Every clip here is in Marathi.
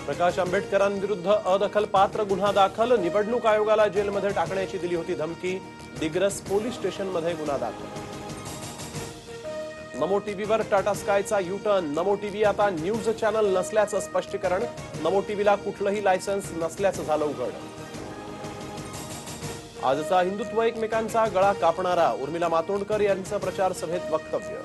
प्रकाश आंबेडकरांविरुद्ध अदखलपात्र गुन्हा दाखल, निवडणूक आयोगाला जेलमध्ये टाकण्याची दिली होती धमकी, दिग्रस पोलीस स्टेशनमध्ये गुन्हा दाखल। नमो टीव्हीवर टाटा स्कायचा यू-टर्न, नमो टीव्ही आता न्यूज चॅनल नसल्याचं स्पष्टीकरण, नमो टीव्हीला कुठलंही लायसन्स नसल्याचं झालं उघड। आजचा हिंदुत्व एकमेकांचा गळा कापणारा, उर्मिला मातोंडकर यांचं प्रचार सभेत वक्तव्य।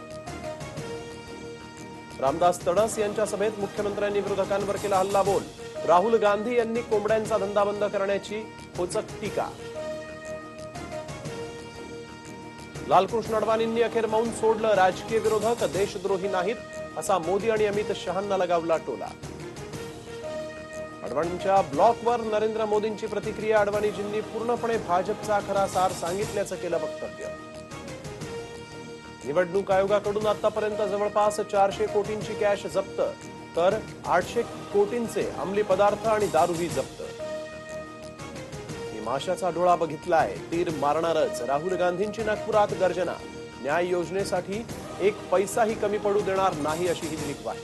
रामदास तडस यांच्या सभेत मुख्यमंत्र्यांनी विरोधकांवर केला हल्लाबोल, राहुल गांधी यांनी कोंबड्यांचा धंदा बंद करण्याची खोचक टीका। लालकृष्ण अडवाणींनी अखेर मौन सोडलं, राजकीय विरोधक देशद्रोही नाहीत असा मोदी आणि अमित शहांना लगावला टोला। अडवाणींच्या ब्लॉकवर नरेंद्र मोदींची प्रतिक्रिया, अडवाणीजींनी पूर्णपणे भाजपचा खरा सार सांगितल्याचं केलं वक्तव्य। निवडणूक आयोगाकडून आतापर्यंत जवळपास 400 कोटींची कॅश जप्त, तर 800 कोटींचे अंमली पदार्थ आणि दारूही जप्त। माशाचा डोळा बघितलाय, तीर मारणारच, राहुल गांधींची नागपुरात गर्जना, न्याय योजनेसाठी 1 पैसाही कमी पडू देणार नाही अशी ही दिली ग्वाही।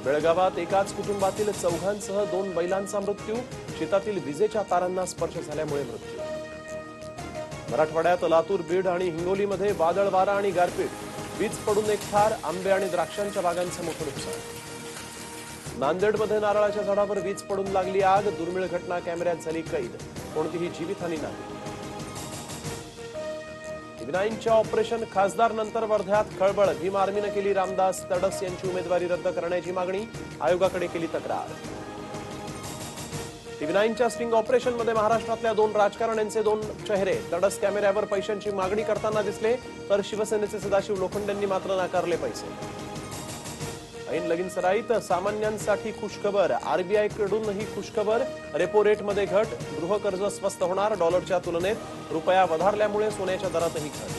बेळगावात एकाच कुटुंबातील 4घांसह 2 बैलांचा मृत्यू, शेतातील विजेच्या तारांना स्पर्श झाल्यामुळे मृत्यू। मराठवाड्यात लातूर, बीड आणि हिंगोलीमध्ये वादळ वारा आणि गारपीट, वीज पडून 1 ठार, आंबे आणि द्राक्षांच्या बागांचं मोठं नुकसान। नांदेडमध्ये नारळाच्या झाडावर वीज पडून लागली आग, दुर्मिळ घटना कॅमेऱ्यात झाली कैद, कोणतीही जीवितहानी नाही। टीव्ही9च्या ऑपरेशन खासदार नंतर वर्ध्यात खळबळ, भीम आर्मीनं केली रामदास तडस यांची उमेदवारी रद्द करण्याची मागणी, आयोगाकडे केली तक्रार। टीव्ही9च्या स्टिंग ऑपरेशनमध्ये महाराष्ट्रातल्या 2 राजकारण्यांचे 2 चेहरे, तडस कॅमेऱ्यावर पैशांची मागणी करताना दिसले, तर शिवसेनेचे सदाशिव लोखंडेंनी मात्र नाकारले पैसे। ऐन लगीनसराईत सामान्यांसाठी खुशखबर, आरबीआयकडूनही खुशखबर, रेपो रेटमध्ये घट, गृहकर्ज स्वस्त होणार, डॉलरच्या तुलनेत रुपया वधारल्यामुळे सोन्याच्या दरातही घट।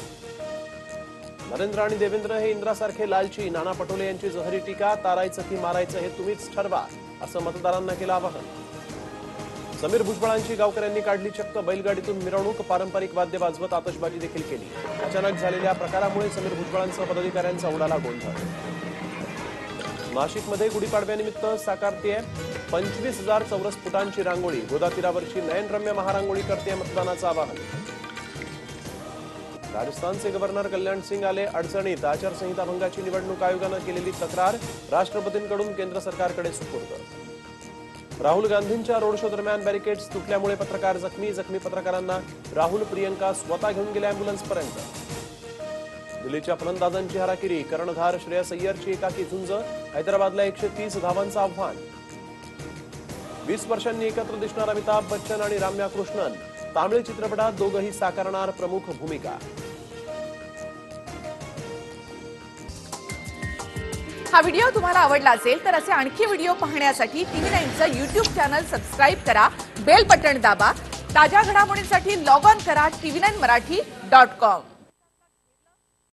नरेंद्र आणि देवेंद्र हे इंद्रासारखे लालची, नाना पटोले यांची जहरी टीका, तारायचं की मारायचं हे तुम्हीच ठरवा असं मतदारांना केलं आवाहन। समीर भुजबळांची गावकऱ्यांनी काढली चक्क बैलगाडीतून मिरवणूक, पारंपरिक वाद्य वाजवत आतषबाजी देखील केली। अचानक झालेल्या प्रकारामुळे समीर भुजबळांसह पदाधिकाऱ्यांचा उडाला गोंधळ। नाशिकमध्ये गुढीपाडव्यानिमित्त साकारतेय 25,000 चौरस फुटांची रांगोळी, गोदा तीरावरची नयनरम्य महारांगोळी करते मतदानाचं आवाहन। राजस्थानचे गव्हर्नर कल्याण सिंग आले अडचणीत, आचारसंहिता भंगाची निवडणूक आयोगानं केलेली तक्रार, राष्ट्रपतींकडून केंद्र सरकारकडे सुपूर्द। राहुल गांधींच्या रोड शो दरम्यान बॅरिकेड्स तुटल्यामुळे पत्रकार जखमी, पत्रकारांना राहुल प्रियंका स्वतः घेऊन गेले अँब्युलन्सपर्यंत। दिल्लीच्या फलंदाजांची हाराकिरी, कर्णधार श्रेयस अय्यरची एकाकी झुंज, हैदराबादला 130 धावांचं आव्हान। 20 वर्षांनी एकत्र दिसणार अमिताभ बच्चन आणि राम्या कृष्णन, तामिळ चित्रपटात दोघंही साकारणार प्रमुख भूमिका। हा व्हिडिओ तुम्हाला आवडला असेल तर असे आणखी व्हिडिओ पाहण्यासाठी टीव्ही9चं YouTube चॅनल सबस्क्राइब करा, बेल बटन दाबा, ताज्या घडामोडींसाठी लॉग ऑन करा tv9marathi.com।